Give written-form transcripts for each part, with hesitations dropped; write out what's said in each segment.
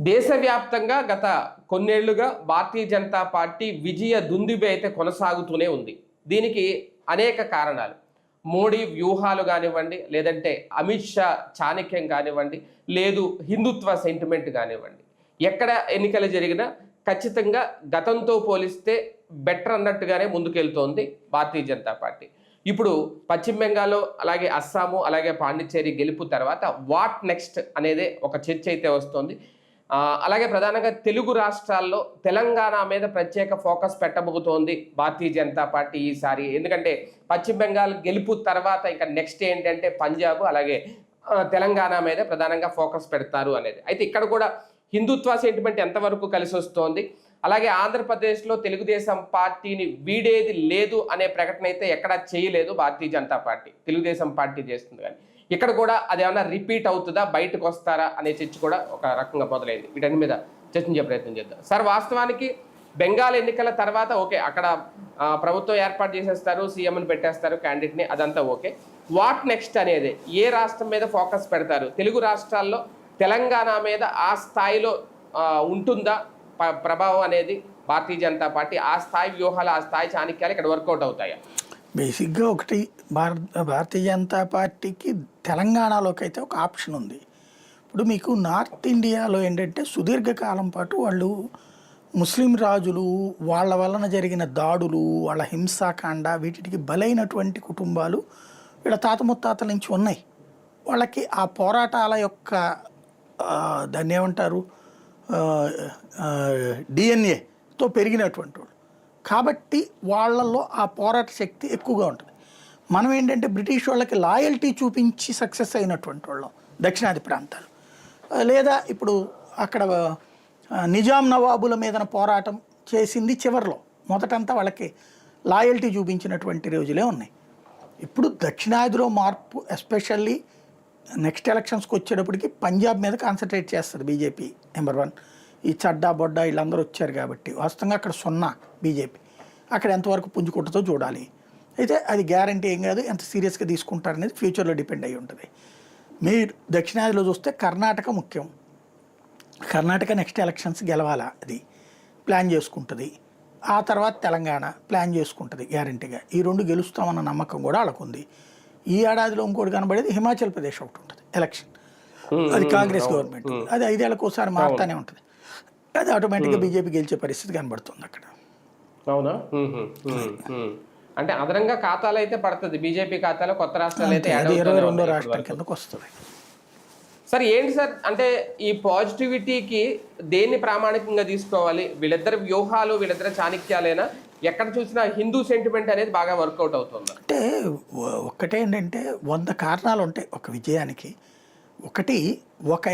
దేశవ్యాప్తంగా గత కొన్నేళ్లుగా భారతీయ జనతా పార్టీ విజయ దుందుబి అయితే కొనసాగుతూనే ఉంది. దీనికి అనేక కారణాలు. మోడీ వ్యూహాలు కానివ్వండి, లేదంటే అమిత్ షా చాణక్యం కానివ్వండి, లేదు హిందుత్వ సెంటిమెంట్ కానివ్వండి. ఎక్కడ ఎన్నికలు జరిగినా ఖచ్చితంగా గతంతో పోలిస్తే బెటర్ అన్నట్టుగానే ముందుకెళ్తోంది భారతీయ జనతా పార్టీ. ఇప్పుడు పశ్చిమ బెంగాల్లో, అలాగే అస్సాము, అలాగే పాండిచ్చేరి గెలుపు తర్వాత వాట్ నెక్స్ట్ అనేది ఒక చర్చ అయితే వస్తుంది. అలాగే ప్రధానంగా తెలుగు రాష్ట్రాల్లో తెలంగాణ మీద ప్రత్యేక ఫోకస్ పెట్టబోతోంది భారతీయ జనతా పార్టీ ఈసారి. ఎందుకంటే పశ్చిమ బెంగాల్ గెలుపు తర్వాత ఇంకా నెక్స్ట్ ఏంటంటే పంజాబ్, అలాగే తెలంగాణ మీద ప్రధానంగా ఫోకస్ పెడతారు అనేది. అయితే ఇక్కడ కూడా హిందుత్వ సెంటిమెంట్ ఎంతవరకు కలిసి వస్తోంది, అలాగే ఆంధ్రప్రదేశ్లో తెలుగుదేశం పార్టీని వీడేది లేదు అనే ప్రకటన అయితే ఎక్కడా చేయలేదు భారతీయ జనతా పార్టీ. తెలుగుదేశం పార్టీ చేస్తుంది, కానీ ఇక్కడ కూడా అది ఏమైనా రిపీట్ అవుతుందా, బయటకు వస్తారా అనే చర్చ కూడా ఒక రకంగా మొదలైంది. వీటన్ని మీద చర్చించే ప్రయత్నం చేద్దాం. సార్, వాస్తవానికి బెంగాల్ ఎన్నికల తర్వాత ఓకే, అక్కడ ప్రభుత్వం ఏర్పాటు చేసేస్తారు, సీఎంని పెట్టేస్తారు, క్యాండిడేట్ని, అదంతా ఓకే. వాట్ నెక్స్ట్ అనేది ఏ రాష్ట్రం మీద ఫోకస్ పెడతారు? తెలుగు రాష్ట్రాల్లో తెలంగాణ మీద ఆ స్థాయిలో ఉంటుందా ప్రభావం అనేది? భారతీయ జనతా పార్టీ ఆ స్థాయి వ్యూహాలు, ఆ స్థాయి చాణక్యాలు ఇక్కడ వర్కౌట్ అవుతాయా? బేసిక్గా ఒకటి, భారతీయ జనతా పార్టీకి తెలంగాణలోకి అయితే ఒక ఆప్షన్ ఉంది. ఇప్పుడు మీకు నార్త్ ఇండియాలో ఏంటంటే సుదీర్ఘకాలం పాటు వాళ్ళు ముస్లిం రాజులు, వాళ్ళ వలన జరిగిన దాడులు, వాళ్ళ హింసాకాండ, వీటికి బలైనటువంటి కుటుంబాలు వీళ్ళ తాత ముత్తాతల నుంచి ఉన్నాయి. వాళ్ళకి ఆ పోరాటాల యొక్క దాన్ని ఏమంటారు, డిఎన్ఏతో పెరిగినటువంటి వాళ్ళు కాబట్టి వాళ్ళల్లో ఆ పోరాట శక్తి ఎక్కువగా ఉంటుంది. మనం ఏంటంటే బ్రిటిష్ వాళ్ళకి లాయల్టీ చూపించి సక్సెస్ అయినటువంటి వాళ్ళం దక్షిణాది ప్రాంతాలు. లేదా ఇప్పుడు అక్కడ నిజాం నవాబుల మీద పోరాటం చేసింది చివరిలో, మొదటంతా వాళ్ళకి లాయల్టీ చూపించినటువంటి రోజులే ఉన్నాయి. ఇప్పుడు దక్షిణాదిలో మార్పు, ఎస్పెషల్లీ నెక్స్ట్ ఎలక్షన్స్కి వచ్చేటప్పటికి పంజాబ్ మీద కాన్సన్ట్రేట్ చేస్తుంది బీజేపీ. నెంబర్ 1, ఈ చడ్డా బొడ్డా వీళ్ళందరూ వచ్చారు కాబట్టి వాస్తవంగా అక్కడ 0 బీజేపీ. అక్కడ ఎంతవరకు పుంజుకుంటుందో చూడాలి. అయితే అది గ్యారంటీ ఏం కాదు, ఎంత సీరియస్గా తీసుకుంటారనేది ఫ్యూచర్లో డిపెండ్ అయ్యి ఉంటుంది. మీరు దక్షిణాదిలో చూస్తే కర్ణాటక ముఖ్యం. కర్ణాటక నెక్స్ట్ ఎలక్షన్స్ గెలవాలా, అది ప్లాన్ చేసుకుంటుంది. ఆ తర్వాత తెలంగాణ ప్లాన్ చేసుకుంటుంది గ్యారంటీగా. ఈ 2 గెలుస్తామన్న నమ్మకం కూడా వాళ్ళకుంది. ఈ ఏడాదిలో ఇంకోటి కనబడేది హిమాచల్ ప్రదేశ్ ఒకటి ఉంటుంది ఎలక్షన్. అది కాంగ్రెస్ గవర్నమెంట్, అది 5 ఏళ్ళకు ఒకసారి మారుతూనే ఉంటుంది. అది ఆటోమేటిక్గా బీజేపీ గెలిచే పరిస్థితి కనబడుతుంది అక్కడ. అవునా? అంటే అదనంగా ఖాతాలు అయితే పడుతుంది బీజేపీ ఖాతాలో, కొత్త రాష్ట్రాలు అయితే 22వ రాష్ట్రం కిందకు వస్తుంది. సార్ ఏంటి సార్, అంటే ఈ పాజిటివిటీకి దేన్ని ప్రామాణికంగా తీసుకోవాలి? వీళ్ళిద్దరు వ్యూహాలు, వీళ్ళిద్దరు చాణక్యాలైనా ఎక్కడ చూసినా హిందూ సెంటిమెంట్ అనేది బాగా వర్కౌట్ అవుతుంది. అంటే ఒక్కటే ఏంటంటే 100 కారణాలు ఉంటాయి ఒక విజయానికి. ఒకటి, ఒక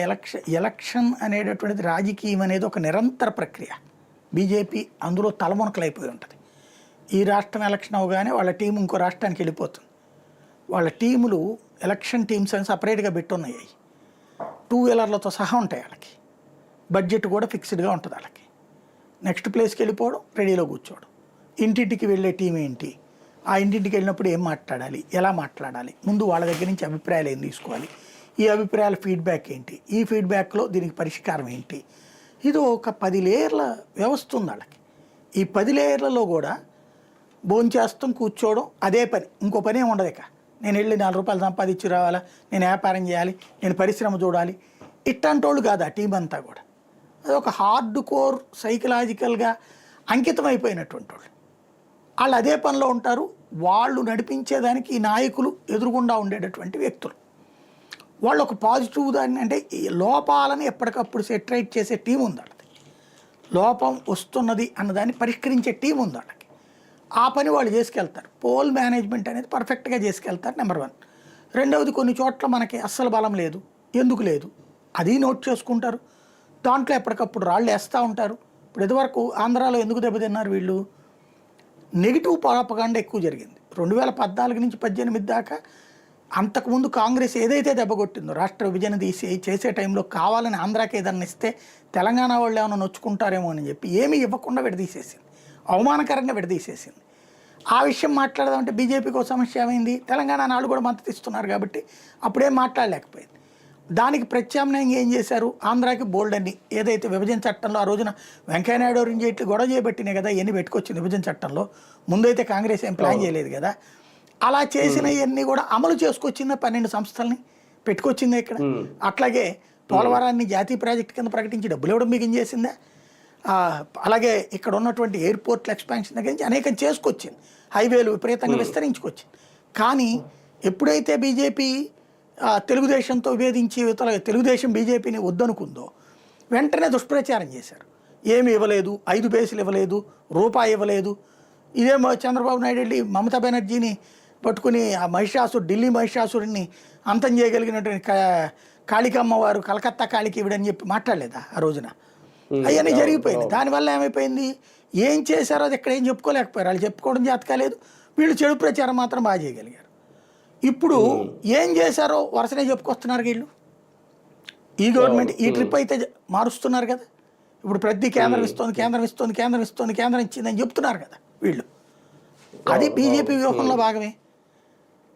ఎలక్షన్ అనేటటువంటిది, రాజకీయం అనేది ఒక నిరంతర ప్రక్రియ. బీజేపీ అందులో తలమునకలైపోయి ఉంటుంది. ఈ రాష్ట్రం ఎలక్షన్ అవగానే వాళ్ళ టీం ఇంకో రాష్ట్రానికి వెళ్ళిపోతుంది. వాళ్ళ టీములు ఎలక్షన్ టీమ్స్ అని సపరేట్గా పెట్టున్నాయి. 2 వీలర్లతో సహా ఉంటాయి వాళ్ళకి. బడ్జెట్ కూడా ఫిక్స్డ్గా ఉంటుంది వాళ్ళకి. నెక్స్ట్ ప్లేస్కి వెళ్ళిపోవడం, రెడీలో కూర్చోవడం. ఇంటింటికి వెళ్ళే టీం ఏంటి, ఆ ఇంటింటికి వెళ్ళినప్పుడు ఏం మాట్లాడాలి, ఎలా మాట్లాడాలి, ముందు వాళ్ళ దగ్గర నుంచి అభిప్రాయాలు ఏం తీసుకోవాలి, ఈ అభిప్రాయాల ఫీడ్బ్యాక్ ఏంటి, ఈ ఫీడ్బ్యాక్లో దీనికి పరిష్కారం ఏంటి. ఇది ఒక 10 లేయర్ల వ్యవస్థ ఉంది వాళ్ళకి. ఈ 10 లేయర్లలో కూడా భోంచేస్తాం, కూర్చోవడం, అదే పని, ఇంకో పని ఏమి ఉండదు. ఇక నేను వెళ్ళి 4 రూపాయలు సంపాదించి రావాలా, నేను వ్యాపారం చేయాలి, నేను పరిశ్రమ చూడాలి, ఇట్లాంటి వాళ్ళు కాదు ఆ టీం అంతా కూడా. అది ఒక హార్డ్ కోర్ సైకలాజికల్గా అంకితం అయిపోయినటువంటి వాళ్ళు. వాళ్ళు అదే పనిలో ఉంటారు. వాళ్ళు నడిపించేదానికి ఈ నాయకులు ఎదురుగుండా ఉండేటటువంటి వ్యక్తులు. వాళ్ళు ఒక పాజిటివ్ దాన్ని, అంటే లోపాలను ఎప్పటికప్పుడు సెటరైట్ చేసే టీం ఉంది వాళ్ళది. లోపం వస్తున్నది అన్నదాన్ని పరిష్కరించే టీం ఉంది వాళ్ళకి. ఆ పని వాళ్ళు చేసుకెళ్తారు. పోల్ మేనేజ్మెంట్ అనేది పర్ఫెక్ట్గా చేసుకెళ్తారు, నెంబర్ 1. రెండవది, కొన్ని చోట్ల మనకి అస్సలు బలం లేదు, ఎందుకు లేదు అది నోట్ చేసుకుంటారు. దాంట్లో ఎప్పటికప్పుడు రాళ్ళు వేస్తూ ఉంటారు. ఇప్పుడు ఇదివరకు ఆంధ్రాలో ఎందుకు దెబ్బతిన్నారు వీళ్ళు, నెగిటివ్ ప్రాపగాండా ఎక్కువ జరిగింది. 2014 నుంచి 18 దాకా. అంతకుముందు కాంగ్రెస్ ఏదైతే దెబ్బకొట్టిందో, రాష్ట్ర విభజన చేసే టైంలో కావాలని ఆంధ్రాకి ఏదన్నా ఇస్తే తెలంగాణ వాళ్ళు ఏమైనా నొచ్చుకుంటారేమో అని చెప్పి ఏమీ ఇవ్వకుండా విడదీసేసింది, అవమానకరంగా విడదీసేసింది. ఆ విషయం మాట్లాడదామంటే బీజేపీకి ఒక సమస్య ఏమైంది, తెలంగాణ వాళ్ళు కూడా మద్దతు ఇస్తున్నారు కాబట్టి అప్పుడేం మాట్లాడలేకపోయింది. దానికి ప్రత్యామ్నాయంగా ఏం చేశారు, ఆంధ్రాకి బోల్డ్ అని ఏదైతే విభజన చట్టంలో ఆ రోజున వెంకయ్యనాయుడు జైట్లు గొడవ చేయబట్టినాయి కదా, ఇవన్నీ పెట్టుకొచ్చింది విభజన చట్టంలో. ముందైతే కాంగ్రెస్ ఏం ప్లాన్ చేయలేదు కదా. అలా చేసిన ఇవన్నీ కూడా అమలు చేసుకొచ్చింది, 12 సంస్థల్ని పెట్టుకొచ్చిందే ఇక్కడ. అట్లాగే పోలవరాన్ని జాతీయ ప్రాజెక్టు కింద ప్రకటించి డబ్బులు ఇవ్వడం మిగించేసిందే. అలాగే ఇక్కడ ఉన్నటువంటి ఎయిర్పోర్ట్ల ఎక్స్పాన్షన్ దగ్గర నుంచి అనేకం చేసుకొచ్చింది, హైవేలు విపరీతంగా విస్తరించుకొచ్చింది. కానీ ఎప్పుడైతే బీజేపీ తెలుగుదేశంతో విభేదించి తెలుగుదేశం బీజేపీని వద్దనుకుందో వెంటనే దుష్ప్రచారం చేశారు. ఏమి ఇవ్వలేదు, 5 పైసలు ఇవ్వలేదు, రూపాయి ఇవ్వలేదు. ఇదేమో చంద్రబాబు నాయుడు వెళ్ళి మమతా బెనర్జీని పట్టుకుని ఆ ఢిల్లీ మహిషాసురుడిని అంతం చేయగలిగినటువంటి కాళికమ్మ వారు కలకత్తా కాళికి ఇవ్వడని చెప్పి మాట్లాడలేదా ఆ రోజున? అవన్నీ జరిగిపోయింది. దానివల్ల ఏమైపోయింది, ఏం చేశారో అది ఎక్కడ ఏం చెప్పుకోలేకపోయారు. వాళ్ళు చెప్పుకోవడం చేత కాలేదు, వీళ్ళు చెడు ప్రచారం మాత్రం బాగా చేయగలిగారు. ఇప్పుడు ఏం చేశారో వరుసనే చెప్పుకొస్తున్నారు వీళ్ళు. ఈ గవర్నమెంట్ ఈ ట్రిప్ అయితే మారుస్తున్నారు కదా, ఇప్పుడు ప్రతి కేంద్రం ఇచ్చిందని చెప్తున్నారు కదా వీళ్ళు. అది బీజేపీ వ్యూహంలో భాగమే,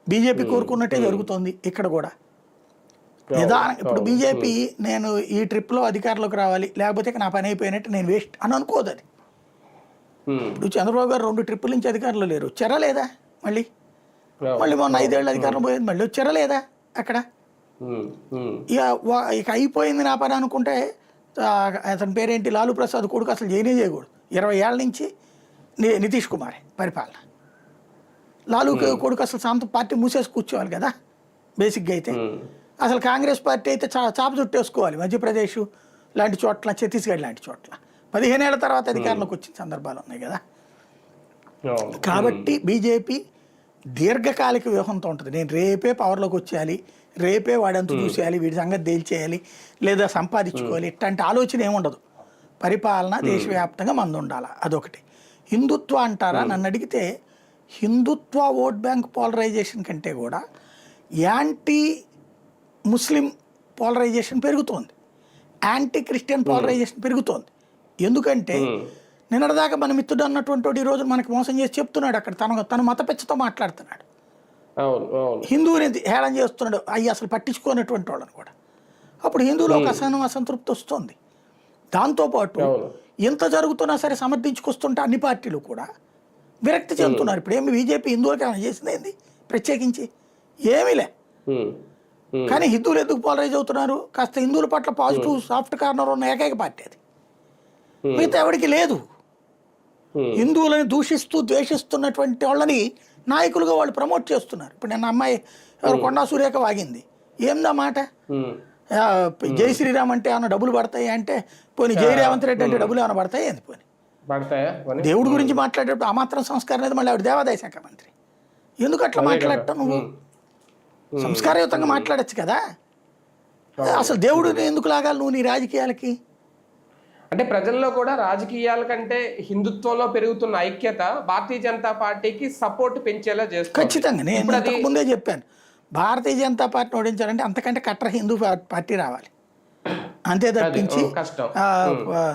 బీజేపీ కోరుకున్నట్టే జరుగుతోంది ఇక్కడ కూడా. నిదానం ఇప్పుడు బీజేపీ నేను ఈ ట్రిప్లో అధికారంలోకి రావాలి, లేకపోతే నా పని అయిపోయినట్టు నేను వేస్ట్ అని అనుకోదు. అది ఇప్పుడు చంద్రబాబు గారు 2 ట్రిప్పుల నుంచి అధికారంలో లేరు, వచ్చారా లేదా? మళ్ళీ మొన్న 5 ఏళ్ళు అధికారం పోయింది, మళ్ళీ వచ్చారా లేదా అక్కడ? ఇక అయిపోయింది నా పని అనుకుంటే అతని పేరేంటి, లాలూ ప్రసాద్ కొడుకు అసలు చేయకూడదు. 20 ఏళ్ళ నుంచి నితీష్ కుమారే పరిపాలన. లాలూ కొడుకు అసలు సాంతం పార్టీ మూసేసి కూర్చోవాలి కదా బేసిక్గా. అయితే అసలు కాంగ్రెస్ పార్టీ అయితే చాప చుట్టేసుకోవాలి. మధ్యప్రదేశ్ లాంటి చోట్ల, ఛత్తీస్గఢ్ లాంటి చోట్ల 15 ఏళ్ల తర్వాత అధికారంలోకి వచ్చిన సందర్భాలు ఉన్నాయి కదా. కాబట్టి బీజేపీ దీర్ఘకాలిక వ్యూహంతో ఉంటుంది. నేను రేపే పవర్లోకి వచ్చేయాలి, రేపే వాడంతా చూసేయాలి, వీడి సంగతి తేల్చేయాలి, లేదా సంపాదించుకోవాలి, ఇట్లాంటి ఆలోచన ఏముండదు. పరిపాలన దేశవ్యాప్తంగా మంది ఉండాలి, అదొకటి. హిందుత్వ అంటారా నన్ను అడిగితే, హిందుత్వ ఓట్ బ్యాంక్ పోలరైజేషన్ కంటే కూడా యాంటీ ముస్లిం పోలరైజేషన్ పెరుగుతోంది, యాంటీ క్రిస్టియన్ పోలరైజేషన్ పెరుగుతోంది. ఎందుకంటే నిన్నటిదాకా మన మిత్రుడు అన్నటువంటి వాడు ఈరోజు మనకి మోసం చేసి చెప్తున్నాడు, అక్కడ తన మత పెచ్చతో మాట్లాడుతున్నాడు, హిందువుని హేళన చేస్తున్నాడు, అవి అసలు పట్టించుకోనటువంటి వాళ్ళని కూడా. అప్పుడు హిందువులో ఒక అసంతృప్తి వస్తుంది. దాంతోపాటు ఎంత జరుగుతున్నా సరే సమర్థించుకొస్తుంటే అన్ని పార్టీలు కూడా విరక్తి చెందుతున్నారు. ఇప్పుడు ఏమి బీజేపీ హిందువులకి ఏమైనా చేసింది ఏంది ప్రత్యేకించి? ఏమీలే. కానీ హిందువులు ఎందుకు పోలరైజ్ అవుతున్నారు? కాస్త హిందువుల పట్ల పాజిటివ్ సాఫ్ట్ కార్నర్ ఉన్న ఏకైక పార్టీ అది, మిగతా ఎవరికి లేదు. హిందువులని దూషిస్తూ ద్వేషిస్తున్నటువంటి వాళ్ళని నాయకులుగా వాళ్ళు ప్రమోట్ చేస్తున్నారు. ఇప్పుడు నిన్న అమ్మాయి ఎవరు కొండా సురేఖ వాగింది, ఏందా మాట, జై శ్రీరామ్ అంటే ఏమైనా డబ్బులు పడతాయి అంటే, పోనీ జై రేవంత్ రెడ్డి అంటే డబ్బులు ఏమైనా పడతాయి ఏంది? పోనీ దేవుడి గురించి మాట్లాడేటప్పుడు ఆ మాత్రం సంస్కారం లేదు. మళ్ళీ ఆవిడ దేవాదాయ శాఖ మంత్రి, ఎందుకు అట్లా మాట్లాడటం? నువ్వు సంస్కారయుతంగా మాట్లాడచ్చు కదా. అసలు దేవుడిని ఎందుకు లాగాలి నువ్వు నీ రాజకీయాలకి? అంటే ప్రజల్లో కూడా రాజకీయాల కంటే హిందుత్వంలో పెరుగుతున్న ఐక్యత భారతీయ జనతా పార్టీకి సపోర్ట్ పెంచేలా చేస్తుంది. ఖచ్చితంగా. నేను ఇంతకు ముందే చెప్పాను, భారతీయ జనతా పార్టీని ఓడించాలంటే అంతకంటే కట్టర్ హిందూ పార్టీ రావాలి, అంతే తప్పించి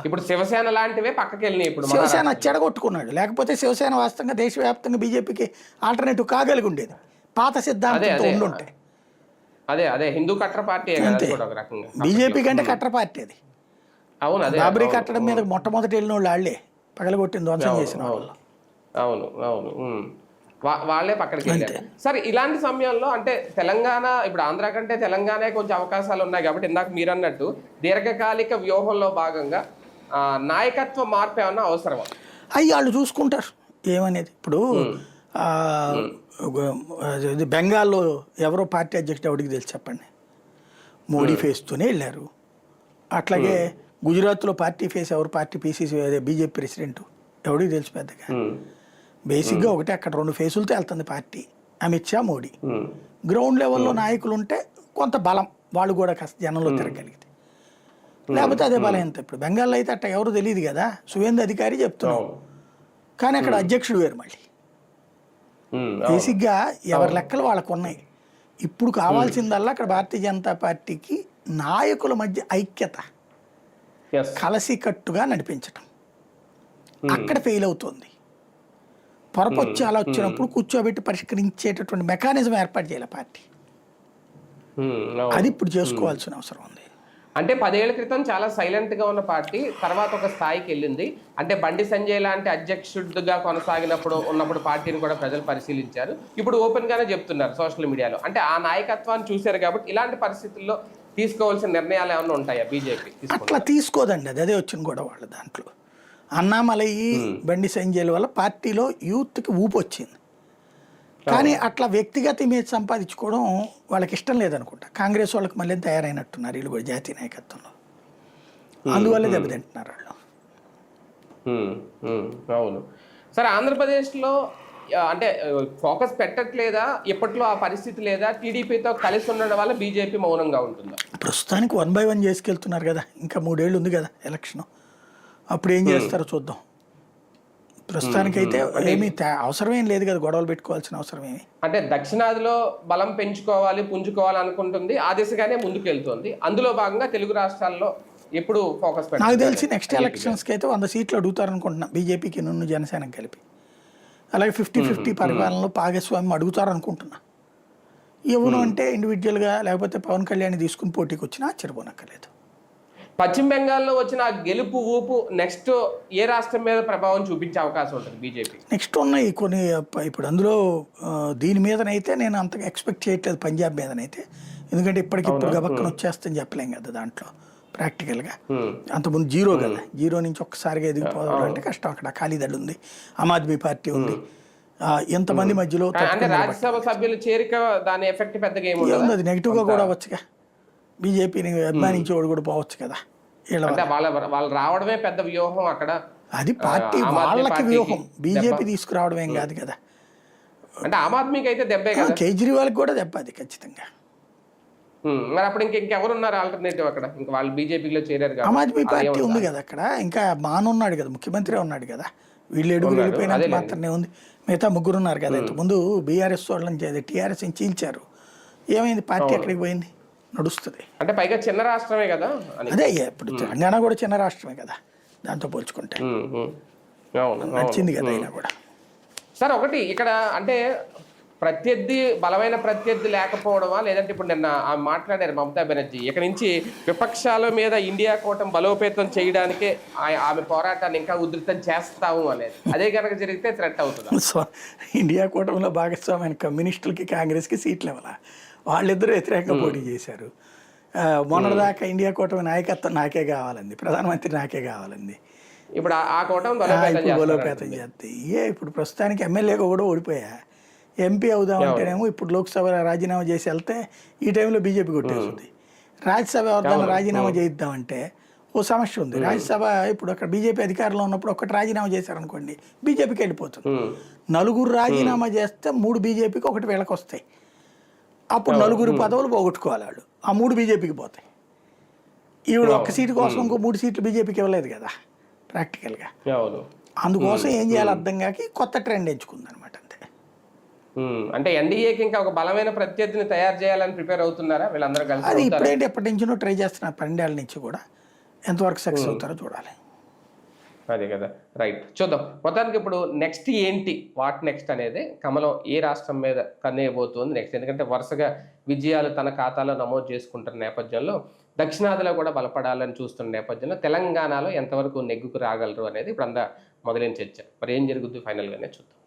ఇప్పుడు శివసేన లాంటివే పక్కకి వెళ్ళినాయి. ఇప్పుడు శివసేన చెడగొట్టుకున్నాడు, లేకపోతే శివసేన వాస్తవంగా దేశవ్యాప్తంగా బీజేపీకి ఆల్టర్నేటివ్ కాగలిగి ఉండేది పాత సిద్ధాంతంతో ఉండుంటే. అదే హిందూ కట్టర్ పార్టీ బీజేపీ కంటే కట్టర్ పార్టీ అది. అవును, అదే బాబరీ కట్టడం మీద మొట్టమొదటి వెళ్ళిన వాళ్ళు వాళ్ళే, పగలగొట్టిన ధ్వంసం చేసిన వాళ్ళు. అవును, వాళ్ళే పక్కడికి వెళ్ళారు. సరే, ఇలాంటి సమయంలో అంటే తెలంగాణ, ఇప్పుడు ఆంధ్ర కంటే తెలంగాణ కొంచెం అవకాశాలు ఉన్నాయి కాబట్టి ఇందాక మీరు అన్నట్టు దీర్ఘకాలిక వ్యూహంలో భాగంగా నాయకత్వ మార్పు ఏమన్నా అవసరమా? అయ్యి వాళ్ళు చూసుకుంటారు ఏమనేది. ఇప్పుడు బెంగాల్లో ఎవరో పార్టీ అధ్యక్షుడు ఎవరికి తెలిసి చెప్పండి, మోడీ ఫేస్తోనే వెళ్ళారు. అట్లాగే గుజరాత్లో పార్టీ ఫేస్ ఎవరు, పార్టీ పీసీసీ బీజేపీ ప్రెసిడెంట్ ఎవరికి తెలుసు పెద్దగా. బేసిక్గా ఒకటే, అక్కడ 2 ఫేసులతో వెళ్తుంది పార్టీ, అమిత్ షా, మోడీ. గ్రౌండ్ లెవెల్లో నాయకులు ఉంటే కొంత బలం, వాళ్ళు కూడా కాస్త జనంలో తిరగలిగితే, లేకపోతే అదే బలం ఎంత. ఇప్పుడు బెంగాల్లో అయితే అట్ట ఎవరు తెలియదు కదా, సువేందు అధికారి చెప్తున్నావు, కానీ అక్కడ అధ్యక్షుడు వేరు. మళ్ళీ బేసిక్గా ఎవరి లెక్కలు వాళ్ళకు ఉన్నాయి. ఇప్పుడు కావాల్సిందల్లా అక్కడ భారతీయ జనతా పార్టీకి నాయకుల మధ్య ఐక్యత, కలసికట్టుగా నడిపించటం. అక్కడ ఫెయిల్ అవుతుంది. పొరపొచ్చి అలా వచ్చినప్పుడు కూర్చోబెట్టి పరిష్కరించేటటువంటి మెకానిజం ఏర్పాటు చేయాలి పార్టీ. అవును. అది ఇప్పుడు చేసుకోవాల్సిన అవసరం ఉంది. అంటే 10 ఏళ్ల క్రితం చాలా సైలెంట్గా ఉన్న పార్టీ తర్వాత ఒక స్థాయికి వెళ్ళింది. అంటే బండి సంజయ్ లాంటి అధ్యక్షుడిగా ఉన్నప్పుడు పార్టీని కూడా ప్రజలు పరిశీలించారు. ఇప్పుడు ఓపెన్గానే చెప్తున్నారు సోషల్ మీడియాలో. అంటే ఆ నాయకత్వాన్ని చూశారు కాబట్టి ఇలాంటి పరిస్థితుల్లో తీసుకోవాల్సిన నిర్ణయాలు ఏమైనా ఉంటాయా బీజేపీ అట్లా తీసుకుంటారా? తీసుకోదండి, అదే వచ్చిన కూడా వాళ్ళ దాంట్లో అన్నామలయ్యి బండి సంజయ్ల వల్ల పార్టీలో యూత్కి ఊపు వచ్చింది. కానీ అట్లా వ్యక్తిగత ఇమేజ్ సంపాదించుకోవడం వాళ్ళకి ఇష్టం లేదనుకుంటా. కాంగ్రెస్ వాళ్ళకి మళ్ళీ తయారైనట్టున్నారు వీళ్ళు కూడా జాతీయ నాయకత్వంలో, అందువల్ల దెబ్బతింటున్నారు వాళ్ళు. అవును. సరే, ఆంధ్రప్రదేశ్లో అంటే ఫోకస్ పెట్టట్లేదా, ఎప్పట్లో ఆ పరిస్థితి లేదా, టీడీపీతో కలిసి ఉండడం వల్ల బీజేపీ మౌనంగా ఉంటుందా? ప్రస్తుతానికి 1 by 1 చేసుకెళ్తున్నారు కదా, ఇంకా 3 ఏళ్ళు ఉంది కదా ఎలక్షన్, అప్పుడు ఏం చేస్తారో చూద్దాం. ప్రస్తుతానికైతే ఏమీ అవసరమేం లేదు కదా, గొడవలు పెట్టుకోవాల్సిన అవసరం ఏమి. అంటే దక్షిణాదిలో బలం పెంచుకోవాలి, పుంజుకోవాలి అనుకుంటుంది, ఆ దిశగానే ముందుకు వెళ్తుంది. అందులో భాగంగా తెలుగు రాష్ట్రాల్లో ఎప్పుడు ఫోకస్ నాకు పెట్టాలి? తెలిసి నెక్స్ట్ ఎలక్షన్స్కి అయితే 100 సీట్లు అడుగుతారనుకుంటున్నా బీజేపీకి, నన్ను జనసేనకి కలిపి. అలాగే 50-50 పరిపాలనలో భాగస్వామ్యం అడుగుతారనుకుంటున్నా. ఇవ్వను అంటే ఇండివిజువల్గా లేకపోతే పవన్ కళ్యాణ్ తీసుకుని పోటీకి వచ్చినా ఆశ్చర్యపోనక్కర్లేదు. పశ్చిమ బెంగాల్లో వచ్చిన ఆ గెలుపు ఊపు నెక్స్ట్ ఏ రాష్ట్రం మీద ప్రభావం చూపించే అవకాశం ఉంటుంది బీజేపీ? నెక్స్ట్ ఉన్నాయి కొన్ని. ఇప్పుడు అందులో దీని మీదనైతే నేను అంతగా ఎక్స్పెక్ట్ చేయట్లేదు, పంజాబ్ మీదనైతే. ఎందుకంటే ఇప్పటికిప్పుడు గబక్కన వచ్చేస్తని చెప్పలేం కదా దాంట్లో ప్రాక్టికల్గా. అంతకుముందు జీరో కదా, జీరో నుంచి ఒక్కసారిగా ఎదిగిపోవడం అంటే కష్టం. అక్కడ ఖాళీదళ్ళు ఉంది, ఆమ్ ఆద్మీ పార్టీ ఉంది, ఎంతమంది మధ్యలో అంటే రాజ్యసభ సభ్యుల చేరిక దాని ఎఫెక్ట్ పెద్దగా ఏముంది, అది నెగిటివ్గా కూడా అవ్వచ్చుగా. బీజేపీని అభిమానించేవాడు కూడా పోవచ్చు కదా. అంటే వాళ్ళు రావడమే పెద్ద వ్యూహం అక్కడ. అది పార్టీ వాళ్ళకి వ్యూహం, బీజేపీ తీసుకురావడం ఏం కాదు కదా. అంటే ఆమ్ ఆద్మీకి అయితే దెబ్బే కదా, కేజ్రీవాల్కి కూడా దెబ్బ అది ఖచ్చితంగా. మరి అప్పుడు ఇంకెవరున్నారు ఆల్టర్నేటివ్ అక్కడ? ఇంకా వాళ్ళు బీజేపీలో చేరారు కదా, ఆమ్ ఆద్మీ పార్టీ ఉంది కదా అక్కడ, ఇంకా మాన్ ఉన్నాడు కదా, ముఖ్యమంత్రి ఉన్నాడు కదా. వీళ్ళు ఎడుగులు వెళ్ళిపోయినంత మాత్రమే ఉంది, మిగతా ముగ్గురు ఉన్నారు కదా. ఇంతకుముందు బీఆర్ఎస్ వాళ్ళని టీఆర్ఎస్ చీల్చారు, ఏమైంది పార్టీ ఎక్కడికి పోయింది, నడుస్తుంది. అంటే పైగా చిన్న రాష్ట్రమే కదా. అదే ఇప్పుడు తెలంగాణ కూడా చిన్న రాష్ట్రమే కదా, దాంతో పోల్చుకుంటే నచ్చింది కదా అయినా కూడా. సార్, ఒకటి ఇక్కడ అంటే బలమైన ప్రత్యర్థి లేకపోవడమా, లేదంటే ఇప్పుడు నిన్న మాట్లాడారు మమతా బెనర్జీ, ఇక్కడ నుంచి విపక్షాల మీద ఇండియా కూటమి బలోపేతం చేయడానికే ఆమె పోరాటాన్ని ఇంకా ఉధృతం చేస్తాము అనేది. అదే కనుక జరిగితే థ్రెట్ అవుతుంది. సో ఇండియా కూటమిలో భాగస్వామైన కమ్యూనిస్టులకి కాంగ్రెస్కి సీట్లు ఇవ్వాల, వాళ్ళిద్దరూ వ్యతిరేకంగా పోటీ చేశారు. మొన్నటిదాకా ఇండియా కూటమి నాయకత్వం నాకే కావాలండి, ప్రధానమంత్రి నాకే కావాలండి. ఇప్పుడు ఆ కూటమి బలోపేతం చేస్తే ఇప్పుడు ప్రస్తుతానికి ఎమ్మెల్యేగా కూడా ఓడిపోయా. ఎంపీ అవుదామంటేనేమో ఇప్పుడు లోక్సభ రాజీనామా చేసి వెళ్తే ఈ టైంలో బీజేపీ కొట్టేస్తుంది. రాజ్యసభ ఎవరికైనా రాజీనామా చేయిద్దామంటే ఓ సమస్య ఉంది. రాజ్యసభ ఇప్పుడు అక్కడ బీజేపీ అధికారంలో ఉన్నప్పుడు ఒకటి రాజీనామా చేశారనుకోండి, బీజేపీకి వెళ్ళిపోతుంది. 4 రాజీనామా చేస్తే 3 బీజేపీకి, 1 వీళ్ళకి వస్తాయి. అప్పుడు 4 పదవులు పోగొట్టుకోవాలి వాళ్ళు, ఆ 3 బీజేపీకి పోతాయి. ఈవిడ 1 సీటు కోసం ఇంకో 3 సీట్లు బీజేపీకి ఇవ్వలేదు కదా ప్రాక్టికల్గా. అందుకోసం ఏం చేయాలి అర్థం కాక కొత్త ట్రెండ్ ఎంచుకుంది అనమాట. అంటే ఎన్డీఏకి ఇంకా ఒక బలమైన ప్రత్యర్థిని తయారు చేయాలని ప్రిపేర్ అవుతున్నారా వీళ్ళందరూ కలిసి? అది ఇప్పుడేంటి ఎప్పటి నుంచో ట్రై చేస్తున్నారు, 12 ఏళ్ళ నుంచి కూడా. ఎంతవరకు సక్సెస్ అవుతారో చూడాలి. అదే కదా, రైట్, చూద్దాం. మొత్తానికి ఇప్పుడు నెక్స్ట్ ఏంటి, వాట్ నెక్స్ట్ అనేది కమలం ఏ రాష్ట్రం మీద కన్నేయబోతుంది నెక్స్ట్. ఎందుకంటే వరుసగా విజయాలు తన ఖాతాలో నమోదు చేసుకుంటున్న నేపథ్యంలో, దక్షిణాదిలో కూడా బలపడాలని చూస్తున్న నేపథ్యంలో తెలంగాణలో ఎంతవరకు నెగ్గుకు రాగలరు అనేది ఇప్పుడు మొదలైన చర్చ. మరి ఏం జరుగుద్ది ఫైనల్గానే చూద్దాం.